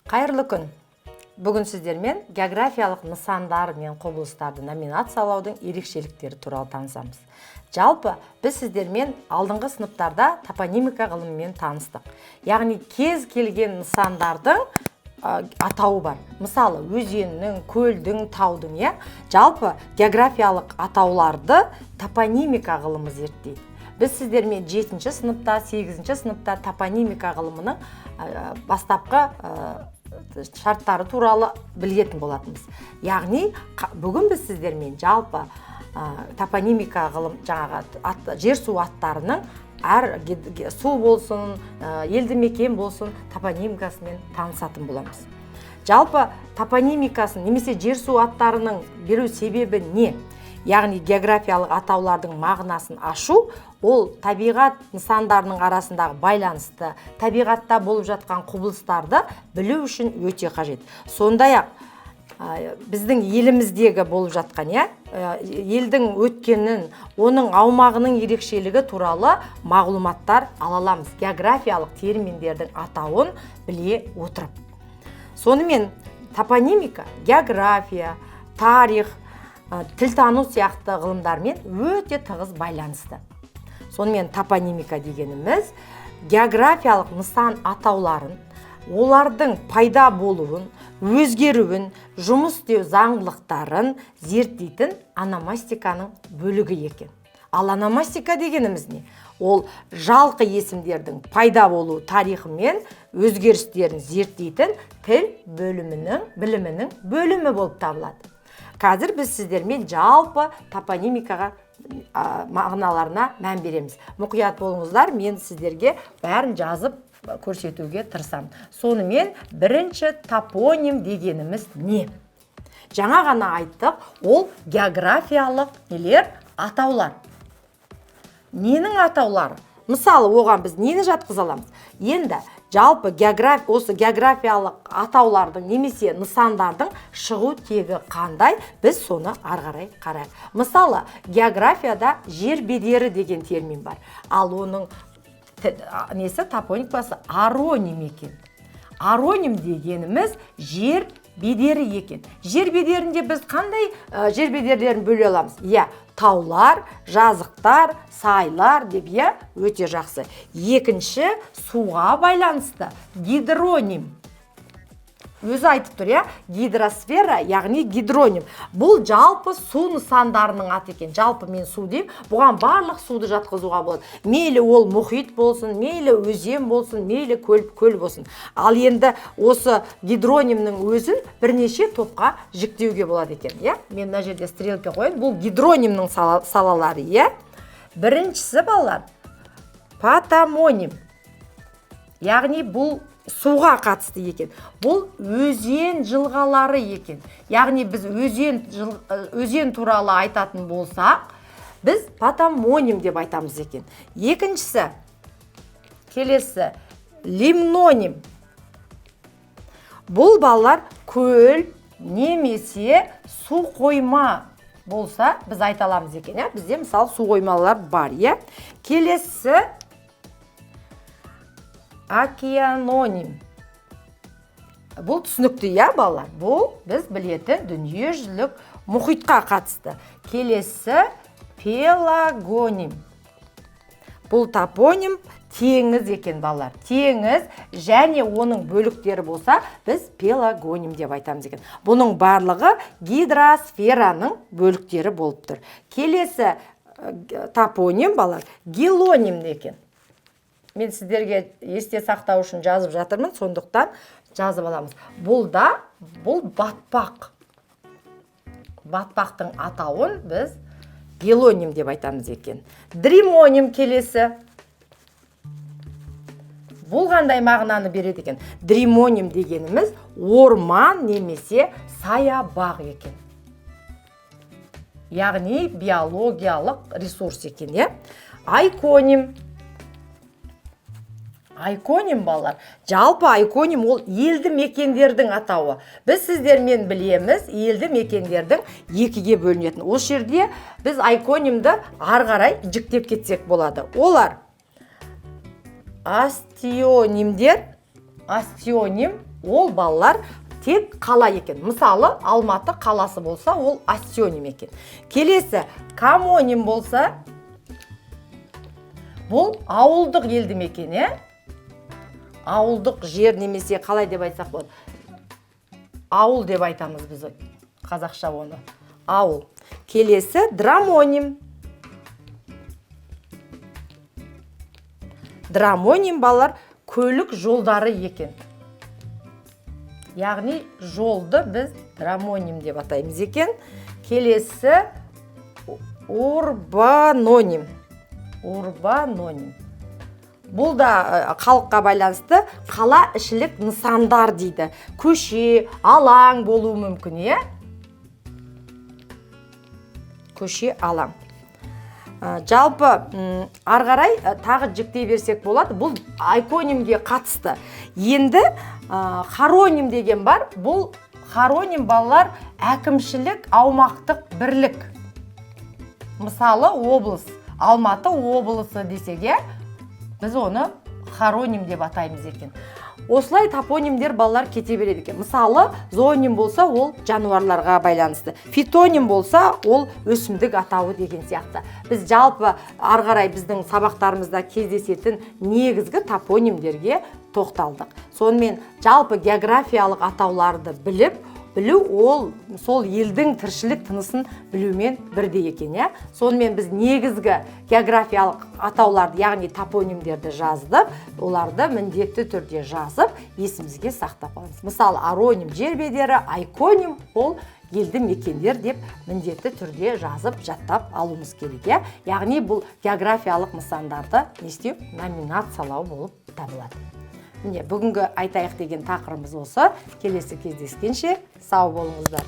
Қайырлы күн. Бүгін сіздермен географиялық нысандар мен құбылыстарды номинациялаудың ерекшеліктері туралы танысамыз. Жалпы, біз сіздермен алдыңғы сыныптарда топонимика ғылымымен таныстық. Яғни кез келген нысандардың атауы бар. Мысалы, өзеннің, көлдің, таудың, жалпы географиялық атауларды топонимика ғылымы зерттейді. Біз сіздермен 7-ші сыныпта, 8-ші сыныпта топонимика ғылымының бастапқы шарттары туралы білетін болатынбыз. Яғни, бүгін біз сіздермен жалпы топонимика ғылым, жаңағы жер су аттарының әр су болсын, елді мекен болсын, топонимикасымен танысатын боламыз. Жалпы топонимикасын немесе жер су аттарының беру себебі не? Яғни географиялық атаулардың мағынасын ашу, ол табиғат нысандарының арасындағы байланысты, табиғатта болып жатқан құбылыстарды білу үшін өте қажет. Сондай-ақ біздің еліміздегі болып жатқан, елдің өткенін, оның аумағының ерекшелігі туралы мағлұматтар ала аламыз. Географиялық терминдердің атауын біле отырып. Сонымен топонимика, география, тарих, тілтану сияқты ғылымдармен өте тығыз байланысты. Сонымен топонимика дегеніміз географиялық нысан атауларын, олардың пайда болуын, өзгеруін, жұмыс істеу заңдылықтарын зерттейтін ономастиканың бөлігі екен. Ал ономастика дегеніміз не? Ол жалқы есімдердің пайда болу тарихы мен өзгерістерін зерттейтін тіл білімінің бөлімі болып табылады. Қазір біз сіздермен жалпы топонимикаға мағыналарына мән береміз. Мұқият болыңыздар, мен сіздерге бәрін жазып көрсетуге тырысамын. Сонымен бірінші топоним дегеніміз не? Жаңа ғана айттық, ол географиялық атаулар. Ненің атаулары? Мысалы, оған біз нені жатқыза аламыз? Енді жалпы осы географиялық атаулардың немесе нысандардың шығу тегі қандай, біз соны ары қарай. Мысалы, географияда жер бедері деген термин бар. Ал оның топонимикасы ароним екен. Ароним дегеніміз жер бедері екен. Жер бедерінде біз қандай жер бедерлерін бөле аламыз? Таулар, жазықтар, сайлар деп, өте жақсы. Екінші, суға байланысты гидроним. Өзі айтып тұр, гидросфера, яғни гидроним. Бұл жалпы су нысандарының аты екен. Жалпы мен су деймін, бұған барлық суды жатқызуға болады. Мейлі ол мұхит болсын, мейлі өзен болсын, мейлі көл болсын. Ал енді осы гидронимнің өзін бірнеше топқа жіктеуге болады екен. Мен мына жерде стрелка қойын, бұл гидронимнің салалары. Біріншісі, балалар, патомоним. Яғни бұл суға қатысты екен. Бұл өзен жылғалары екен. Яғни біз өзен туралы айтатын болсақ, біз патомоним деп айтамыз екен. Екіншісі, келесі, лимноним. Бұл балалар көл немесе су қойма болса, біз айта аламыз екен. Бізде мысалы су қоймалар бар. Келесі, океаноним. Бұл түсінікті, балалар. Бұл біз білетін дүниежүзілік мұхитқа қатысты. Келесі, пелагоним. Бұл топоним теңіз екен, балалар. Теңіз және оның бөліктері болса, біз пелагоним деп айтамыз екен. Бұның барлығы гидросфераның бөліктері болып тұр. Келесі топоним, балалар, гелоним екен. Мен сіздерге есте сақтау үшін жазып жатырмын, сондықтан жазып аламыз. Бұл батпақ. Батпақтың атауын біз гелоним деп айтамыз екен. Дримоним келесі. Бұл қандай мағынаны береді екен? Дримоним дегеніміз орман немесе саябақ екен. Яғни биологиялық ресурс екен. Айконим. Айконим, балалар. Жалпы айконим ол елді мекендердің атауы. Біз сіздермен білеміз, елді мекендердің екіге бөлінетін. Осы жерде біз айконимді ары қарай жіктеп кетсек болады. Олар астионимдер, астеоним ол балалар тек қала екен. Мысалы, Алматы қаласы болса, ол астеоним екен. Келесі комоним болса, бұл ауылдық елді мекен, ауылдық жер немесе қалай деп айтсақ болады. Ауыл деп айтамыз біз қазақша оны. Ауыл. Келесі драмоним. Драмоним балалар көлік жолдары екен. Яғни жолды біз драмоним деп атаймыз екен. Келесі урбаноним. Урбаноним. Бұл да халыққа байланысты қала ішілік нысандар дейді. Көше, алаң болуы мүмкін, Көше, алаң. Жалпы арғарай тағы жіктей берсек болады. Бұл айконимге қатысты. Енді хороним деген бар. Бұл хороним балалар әкімшілік аумақтық бірлік. Мысалы, облыс. Алматы облысы десеге, біз оны хороним деп атаймыз екен. Осылай топонимдер балалар кете береді екен. Мысалы, зооним болса, ол жануарларға байланысты. Фитоним болса, ол өсімдік атауы деген сияқты. Біз жалпы арғарай біздің сабақтарымызда кездесетін негізгі топонимдерге тоқталдық. Сонымен жалпы географиялық атауларды білу ол сол елдің тіршілік тынысын білумен бірдей екен, Сонымен біз негізгі географиялық атауларды, яғни топонимдерді жаздық, оларды міндетті түрде жазып, есімізге сақтап аламыз. Мысалы, ароним жер бедері, айконим ол елді мекендер деп міндетті түрде жазып, жаттап алуымыз керек, Яғни бұл географиялық нысандарды номинациялау болып табылады. Бүгінгі айтайық деген тақырыбымыз осы. Келесі кездескенше сау болыңыздар.